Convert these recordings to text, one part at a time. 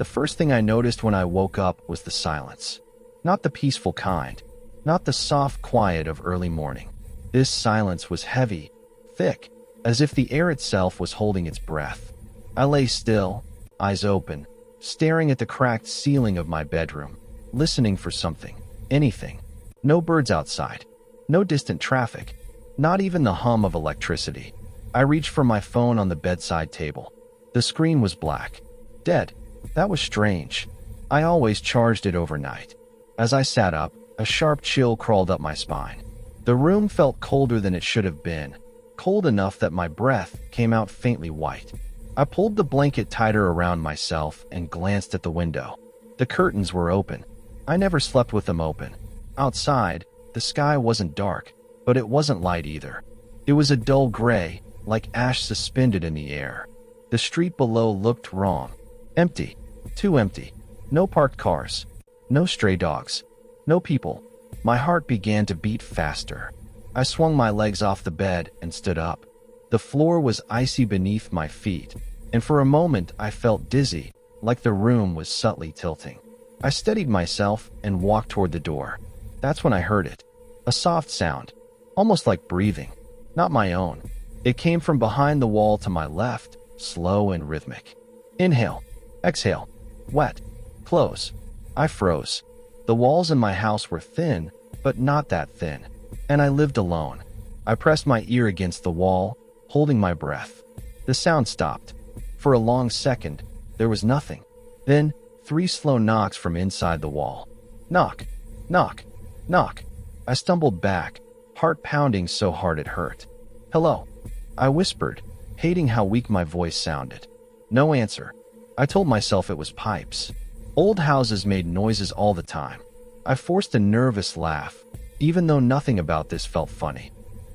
The first thing I noticed when I woke up was the silence. Not the peaceful kind, not the soft quiet of early morning. This silence was heavy, thick, as if the air itself was holding its breath. I lay still, eyes open, staring at the cracked ceiling of my bedroom, listening for something, anything. No birds outside, no distant traffic, not even the hum of electricity. I reached for my phone on the bedside table. The screen was black, dead. That was strange. I always charged it overnight. As I sat up, a sharp chill crawled up my spine. The room felt colder than it should have been, cold enough that my breath came out faintly white. I pulled the blanket tighter around myself and glanced at the window. The curtains were open. I never slept with them open. Outside, the sky wasn't dark, but it wasn't light either. It was a dull gray, like ash suspended in the air. The street below looked wrong. Empty. Too empty. No parked cars. No stray dogs. No people. My heart began to beat faster. I swung my legs off the bed and stood up. The floor was icy beneath my feet, and for a moment I felt dizzy, like the room was subtly tilting. I steadied myself and walked toward the door. That's when I heard it. A soft sound, almost like breathing. Not my own. It came from behind the wall to my left, slow and rhythmic. Inhale. Exhale. Wet. Close. I froze. The walls in my house were thin, but not that thin. And I lived alone. I pressed my ear against the wall, holding my breath. The sound stopped. For a long second, there was nothing. Then, 3 slow knocks from inside the wall. Knock. Knock. Knock. I stumbled back, heart pounding so hard it hurt. Hello. I whispered, hating how weak my voice sounded. No answer. I told myself it was pipes. Old houses made noises all the time. I forced a nervous laugh, even though nothing about this felt funny.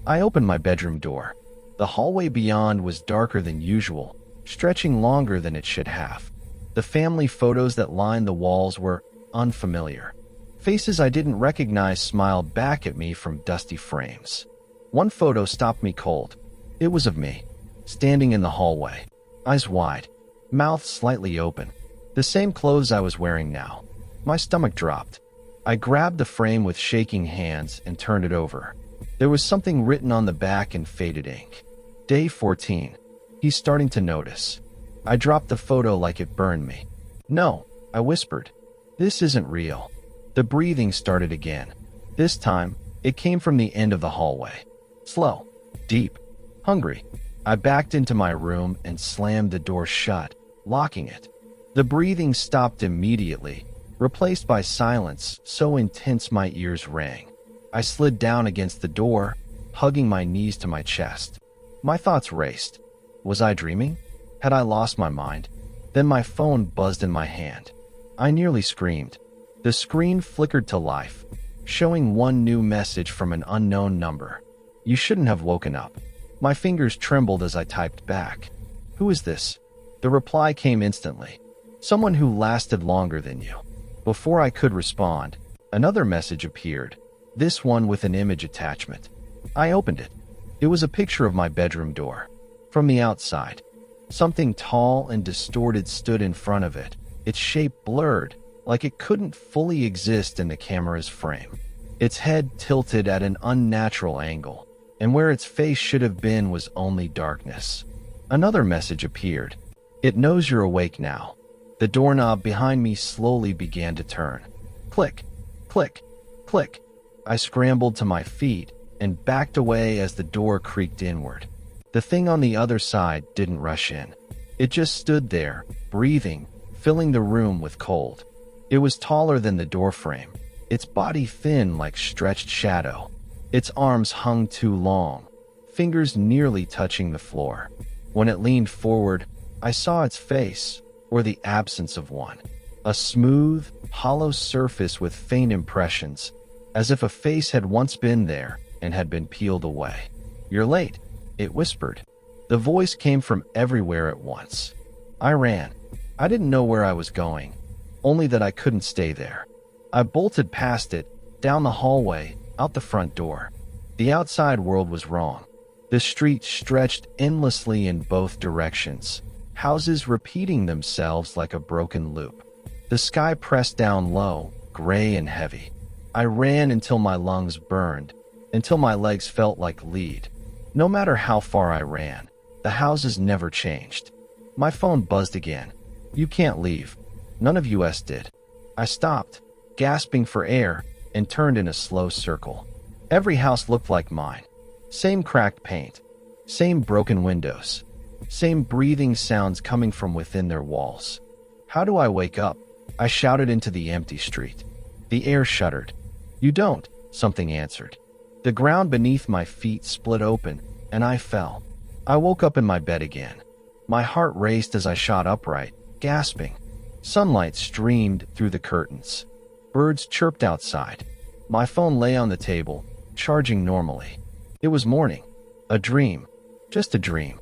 I opened my bedroom door. The hallway beyond was darker than usual, stretching longer than it should have. The family photos that lined the walls were unfamiliar. Faces I didn't recognize smiled back at me from dusty frames. One photo stopped me cold. It was of me, standing in the hallway, eyes wide, mouth slightly open. The same clothes I was wearing now. My stomach dropped. I grabbed the frame with shaking hands and turned it over. There was something written on the back in faded ink. Day 14. He's starting to notice. I dropped the photo like it burned me. No, I whispered. This isn't real. The breathing started again. This time, it came from the end of the hallway. Slow, deep, hungry. I backed into my room and slammed the door shut, locking it. The breathing stopped immediately, replaced by silence so intense my ears rang. I slid down against the door, hugging my knees to my chest. My thoughts raced. Was I dreaming? Had I lost my mind? Then my phone buzzed in my hand. I nearly screamed. The screen flickered to life, showing one new message from an unknown number. You shouldn't have woken up. My fingers trembled as I typed back. Who is this? The reply came instantly. Someone who lasted longer than you. Before I could respond, another message appeared, this one with an image attachment. I opened it. It was a picture of my bedroom door. From the outside, something tall and distorted stood in front of it, its shape blurred, like it couldn't fully exist in the camera's frame. Its head tilted at an unnatural angle, and where its face should have been was only darkness. Another message appeared. It knows you're awake now. The doorknob behind me slowly began to turn. Click, click, click. I scrambled to my feet and backed away as the door creaked inward. The thing on the other side didn't rush in. It just stood there, breathing, filling the room with cold. It was taller than the doorframe, its body thin like stretched shadow. Its arms hung too long, fingers nearly touching the floor. When it leaned forward, I saw its face, or the absence of one. A smooth, hollow surface with faint impressions, as if a face had once been there and had been peeled away. You're late, it whispered. The voice came from everywhere at once. I ran. I didn't know where I was going, only that I couldn't stay there. I bolted past it, down the hallway, out the front door. The outside world was wrong. The street stretched endlessly in both directions, houses repeating themselves like a broken loop. The sky pressed down low, gray and heavy. I ran until my lungs burned, until my legs felt like lead. No matter how far I ran, the houses never changed. My phone buzzed again. "You can't leave." None of us did. I stopped, gasping for air, and turned in a slow circle. Every house looked like mine. Same cracked paint, same broken windows, same breathing sounds coming from within their walls. "How do I wake up?" I shouted into the empty street. The air shuddered. "You don't," something answered. The ground beneath my feet split open, and I fell. I woke up in my bed again. My heart raced as I shot upright, gasping. Sunlight streamed through the curtains. Birds chirped outside. My phone lay on the table, charging normally. It was morning. A dream. Just a dream.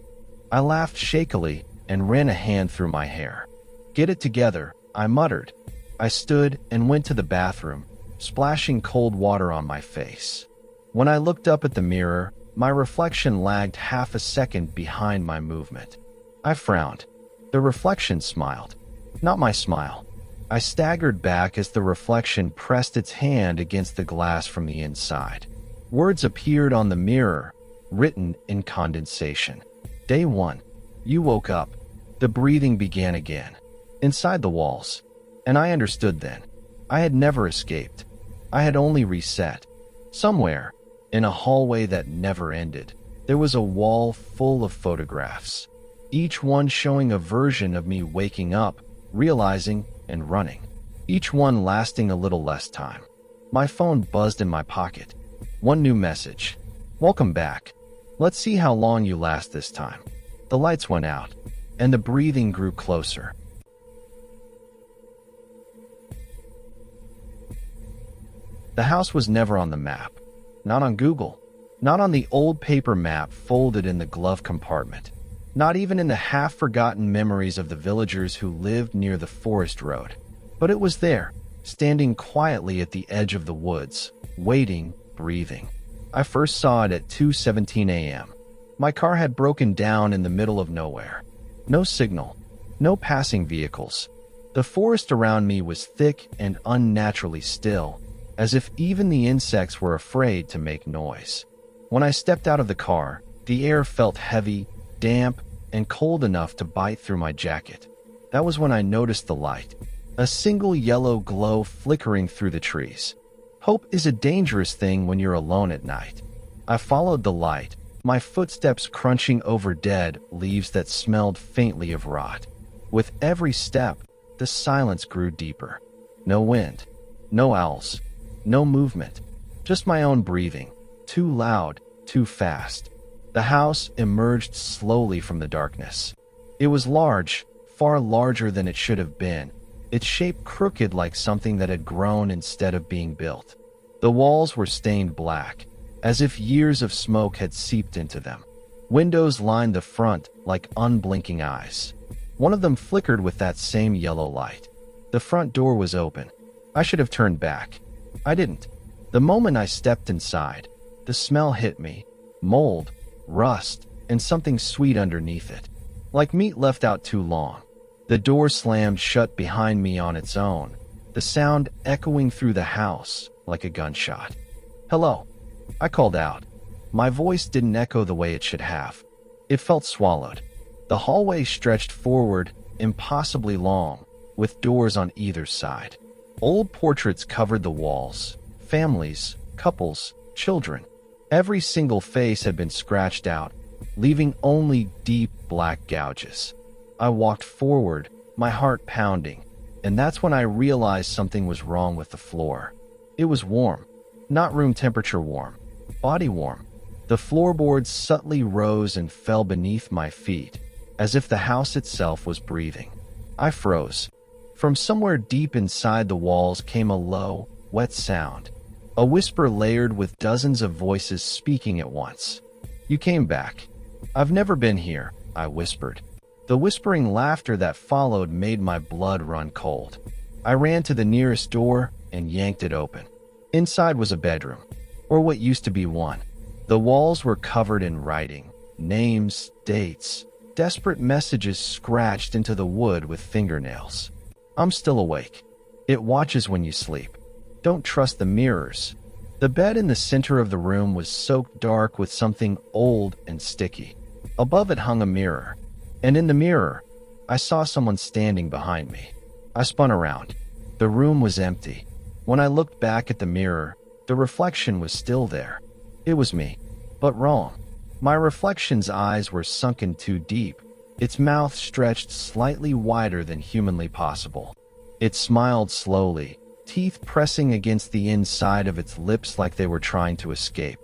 I laughed shakily and ran a hand through my hair. "Get it together," I muttered. I stood and went to the bathroom, splashing cold water on my face. When I looked up at the mirror, my reflection lagged half a second behind my movement. I frowned. The reflection smiled. Not my smile. I staggered back as the reflection pressed its hand against the glass from the inside. Words appeared on the mirror, written in condensation. "Day 1. You woke up." The breathing began again. Inside the walls. And I understood then. I had never escaped. I had only reset. Somewhere, in a hallway that never ended, there was a wall full of photographs, each one showing a version of me waking up, realizing, and running, each one lasting a little less time. My phone buzzed in my pocket. One new message. "Welcome back. Let's see how long you last this time." The lights went out, and the breathing grew closer. The house was never on the map. Not on Google. Not on the old paper map folded in the glove compartment. Not even in the half-forgotten memories of the villagers who lived near the forest road. But it was there, standing quietly at the edge of the woods, waiting, breathing. I first saw it at 2:17 a.m. My car had broken down in the middle of nowhere. No signal. No passing vehicles. The forest around me was thick and unnaturally still, as if even the insects were afraid to make noise. When I stepped out of the car, the air felt heavy, damp, and cold enough to bite through my jacket. That was when I noticed the light, a single yellow glow flickering through the trees. Hope is a dangerous thing when you're alone at night. I followed the light, my footsteps crunching over dead leaves that smelled faintly of rot. With every step, the silence grew deeper. No wind, no owls, no movement, just my own breathing, too loud, too fast. The house emerged slowly from the darkness. It was large, far larger than it should have been, its shape crooked like something that had grown instead of being built. The walls were stained black, as if years of smoke had seeped into them. Windows lined the front like unblinking eyes. One of them flickered with that same yellow light. The front door was open. I should have turned back. I didn't. The moment I stepped inside, the smell hit me. Mold, rust, and something sweet underneath it. Like meat left out too long. The door slammed shut behind me on its own, the sound echoing through the house like a gunshot. "Hello," I called out. My voice didn't echo the way it should have. It felt swallowed. The hallway stretched forward, impossibly long, with doors on either side. Old portraits covered the walls. Families, couples, children. Every single face had been scratched out, leaving only deep black gouges. I walked forward, my heart pounding, and that's when I realized something was wrong with the floor. It was warm. Not room temperature warm. Body warm. The floorboards subtly rose and fell beneath my feet, as if the house itself was breathing. I froze. From somewhere deep inside the walls came a low, wet sound. A whisper layered with dozens of voices speaking at once. "You came back." "I've never been here," I whispered. The whispering laughter that followed made my blood run cold. I ran to the nearest door and yanked it open. Inside was a bedroom, or what used to be one. The walls were covered in writing, names, dates, Desperate messages scratched into the wood with fingernails. I'm still awake. It watches when you sleep. Don't trust the mirrors. The bed in the center of the room was soaked dark with something old and sticky. Above it hung a mirror. And in the mirror, I saw someone standing behind me. I spun around. The room was empty. When I looked back at the mirror, the reflection was still there. It was me, but wrong. My reflection's eyes were sunken too deep. Its mouth stretched slightly wider than humanly possible. It smiled slowly, teeth pressing against the inside of its lips like they were trying to escape.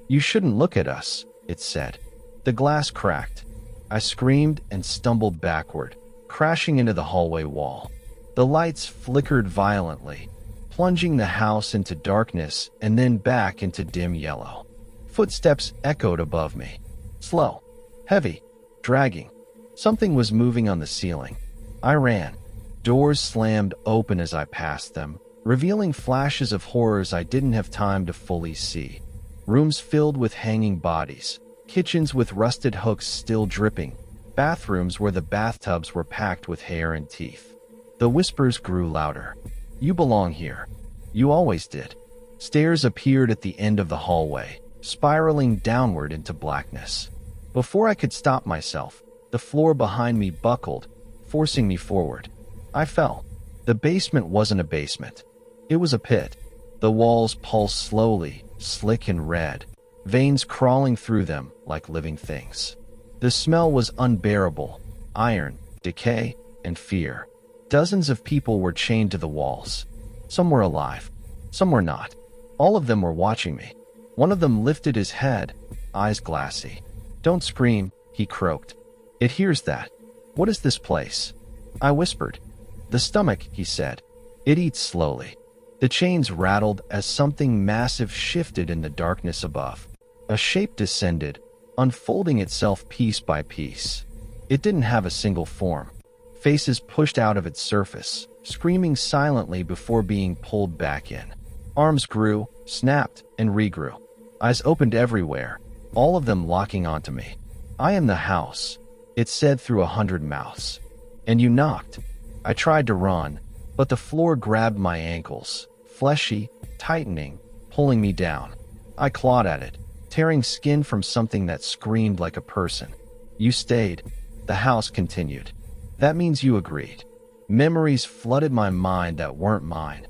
"You shouldn't look at us," it said. The glass cracked. I screamed and stumbled backward, crashing into the hallway wall. The lights flickered violently, plunging the house into darkness and then back into dim yellow. Footsteps echoed above me. Slow, heavy, dragging. Something was moving on the ceiling. I ran. Doors slammed open as I passed them, revealing flashes of horrors I didn't have time to fully see. Rooms filled with hanging bodies, kitchens with rusted hooks still dripping, bathrooms where the bathtubs were packed with hair and teeth. The whispers grew louder. "You belong here. You always did." Stairs appeared at the end of the hallway, spiraling downward into blackness. Before I could stop myself, the floor behind me buckled, forcing me forward. I fell. The basement wasn't a basement. It was a pit. The walls pulsed slowly, slick and red, veins crawling through them like living things. The smell was unbearable: iron, decay, and fear. Dozens of people were chained to the walls. Some were alive, some were not. All of them were watching me. One of them lifted his head, eyes glassy. "Don't scream," he croaked. "It hears that." "What is this place?" I whispered. "The stomach," he said. "It eats slowly." The chains rattled as something massive shifted in the darkness above. A shape descended, unfolding itself piece by piece. It didn't have a single form. Faces pushed out of its surface, screaming silently before being pulled back in. Arms grew, snapped, and regrew. Eyes opened everywhere, all of them locking onto me. "I am the house," it said through 100 mouths. "And you knocked." I tried to run, but the floor grabbed my ankles, fleshy, tightening, pulling me down. I clawed at it, tearing skin from something that screamed like a person. "You stayed," the house continued. "That means you agreed." Memories flooded my mind that weren't mine.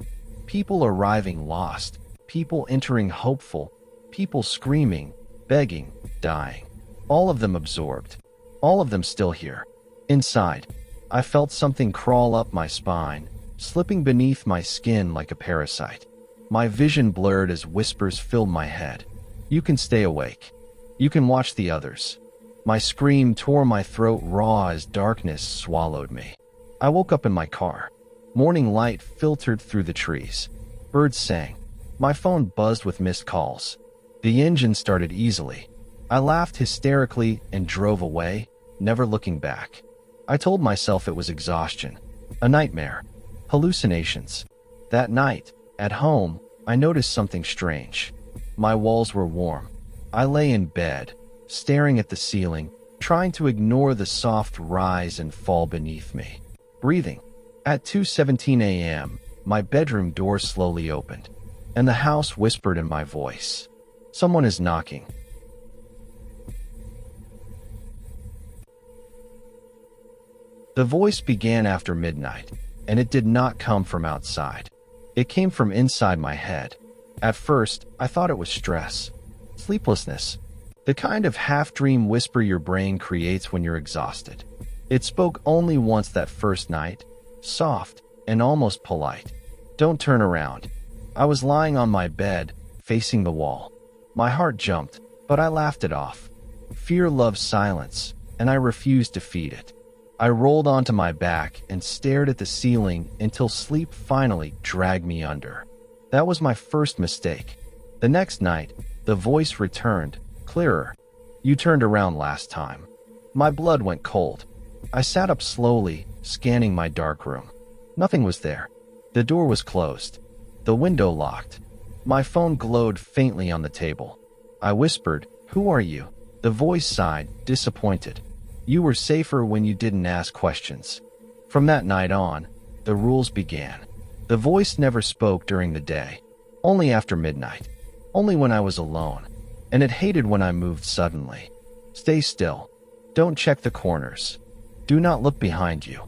People arriving lost, people entering hopeful, people screaming, begging, dying. All of them absorbed. All of them still here. Inside, I felt something crawl up my spine, slipping beneath my skin like a parasite. My vision blurred as whispers filled my head. "You can stay awake. You can watch the others." My scream tore my throat raw as darkness swallowed me. I woke up in my car. Morning light filtered through the trees. Birds sang. My phone buzzed with missed calls. The engine started easily. I laughed hysterically and drove away, never looking back. I told myself it was exhaustion, a nightmare, hallucinations. That night, at home, I noticed something strange. My walls were warm. I lay in bed, staring at the ceiling, trying to ignore the soft rise and fall beneath me. Breathing. At 2:17 a.m., my bedroom door slowly opened, and the house whispered in my voice, "Someone is knocking." The voice began after midnight, and it did not come from outside. It came from inside my head. At first, I thought it was stress, sleeplessness, the kind of half-dream whisper your brain creates when you're exhausted. It spoke only once that first night, soft and almost polite. "Don't turn around." I was lying on my bed, facing the wall. My heart jumped, but I laughed it off. Fear loves silence, and I refused to feed it. I rolled onto my back and stared at the ceiling until sleep finally dragged me under. That was my first mistake. The next night, the voice returned, clearer. "You turned around last time." My blood went cold. I sat up slowly, scanning my dark room. Nothing was there. The door was closed. The window locked. My phone glowed faintly on the table. I whispered, "Who are you?" The voice sighed, disappointed. You were safer when you didn't ask questions. From that night on, the rules began. The voice never spoke during the day, only after midnight, only when I was alone, and it hated when I moved suddenly. Stay still. Don't check the corners. Do not look behind you.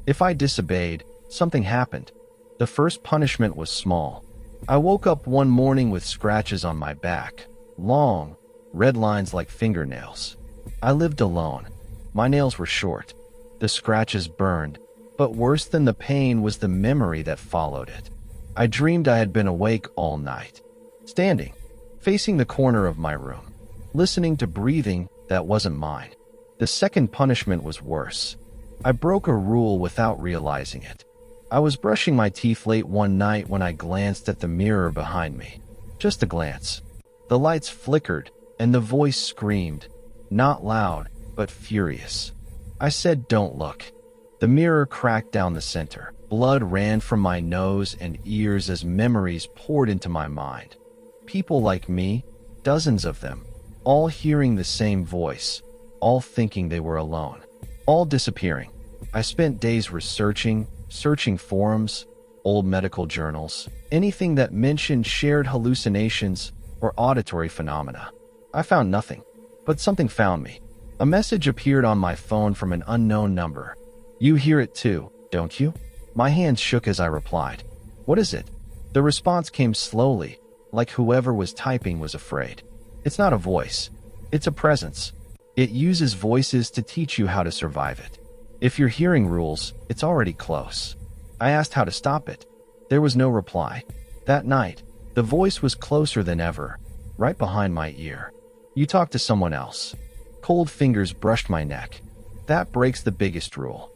If I disobeyed, something happened. The first punishment was small. I woke up one morning with scratches on my back, long, red lines like fingernails. I lived alone. My nails were short. The scratches burned, but worse than the pain was the memory that followed it. I dreamed I had been awake all night, standing, facing the corner of my room, listening to breathing that wasn't mine. The second punishment was worse. I broke a rule without realizing it. I was brushing my teeth late one night when I glanced at the mirror behind me. Just a glance. The lights flickered, and the voice screamed, not loud, but furious. I said, "Don't look." The mirror cracked down the center. Blood ran from my nose and ears as memories poured into my mind. People like me, dozens of them, all hearing the same voice, all thinking they were alone, all disappearing. I spent days researching forums, old medical journals, anything that mentioned shared hallucinations or auditory phenomena. I found nothing, but something found me. A message appeared on my phone from an unknown number. "You hear it too, don't you?" My hands shook as I replied. "What is it?" The response came slowly, like whoever was typing was afraid. "It's not a voice. It's a presence. It uses voices to teach you how to survive it. If you're hearing rules, it's already close." I asked how to stop it. There was no reply. That night, the voice was closer than ever, right behind my ear. "You talk to someone else." Cold fingers brushed my neck. "That breaks the biggest rule."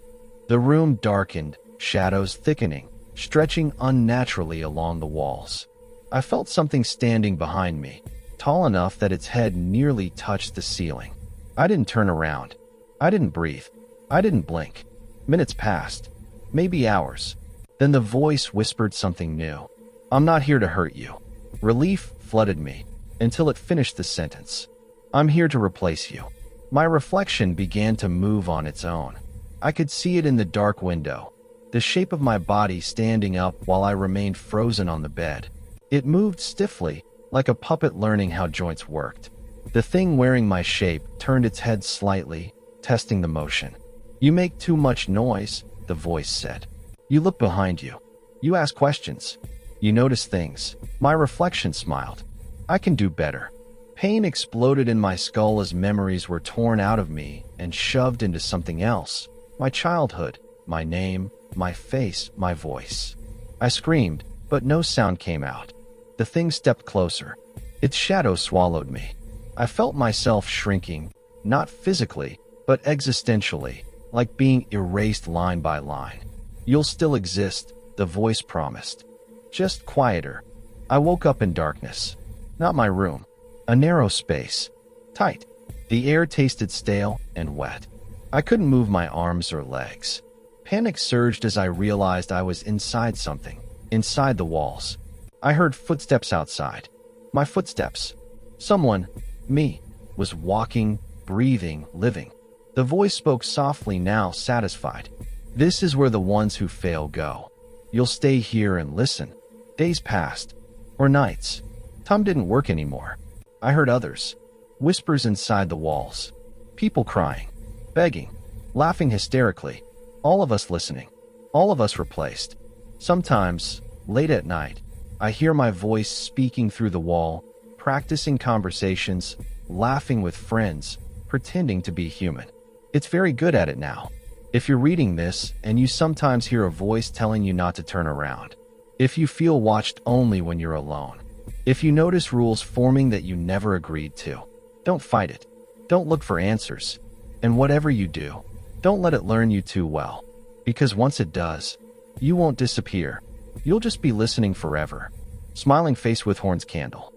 The room darkened, shadows thickening, stretching unnaturally along the walls. I felt something standing behind me, tall enough that its head nearly touched the ceiling. I didn't turn around. I didn't breathe. I didn't blink. Minutes passed, maybe hours. Then the voice whispered something new. "I'm not here to hurt you." Relief flooded me, until it finished the sentence. "I'm here to replace you." My reflection began to move on its own. I could see it in the dark window, the shape of my body standing up while I remained frozen on the bed. It moved stiffly, like a puppet learning how joints worked. The thing wearing my shape turned its head slightly, testing the motion. "You make too much noise," the voice said. "You look behind you. You ask questions. You notice things." My reflection smiled. "I can do better." Pain exploded in my skull as memories were torn out of me and shoved into something else. My childhood, my name, my face, my voice. I screamed, but no sound came out. The thing stepped closer. Its shadow swallowed me. I felt myself shrinking, not physically, but existentially, like being erased line by line. "You'll still exist," the voice promised. "Just quieter." I woke up in darkness. Not my room. A narrow space. Tight. The air tasted stale and wet. I couldn't move my arms or legs. Panic surged as I realized I was inside something, inside the walls. I heard footsteps outside. My footsteps. Someone, me, was walking, breathing, living. The voice spoke softly now, satisfied. "This is where the ones who fail go. You'll stay here and listen." Days passed. Or nights. Time didn't work anymore. I heard others. Whispers inside the walls. People crying, begging, laughing hysterically. All of us listening. All of us replaced. Sometimes, late at night, I hear my voice speaking through the wall, practicing conversations, laughing with friends, pretending to be human. It's very good at it now. If you're reading this and you sometimes hear a voice telling you not to turn around, if you feel watched only when you're alone, if you notice rules forming that you never agreed to, don't fight it. Don't look for answers. And whatever you do, don't let it learn you too well. Because once it does, you won't disappear. You'll just be listening forever. Smiling Face with Horns Candle.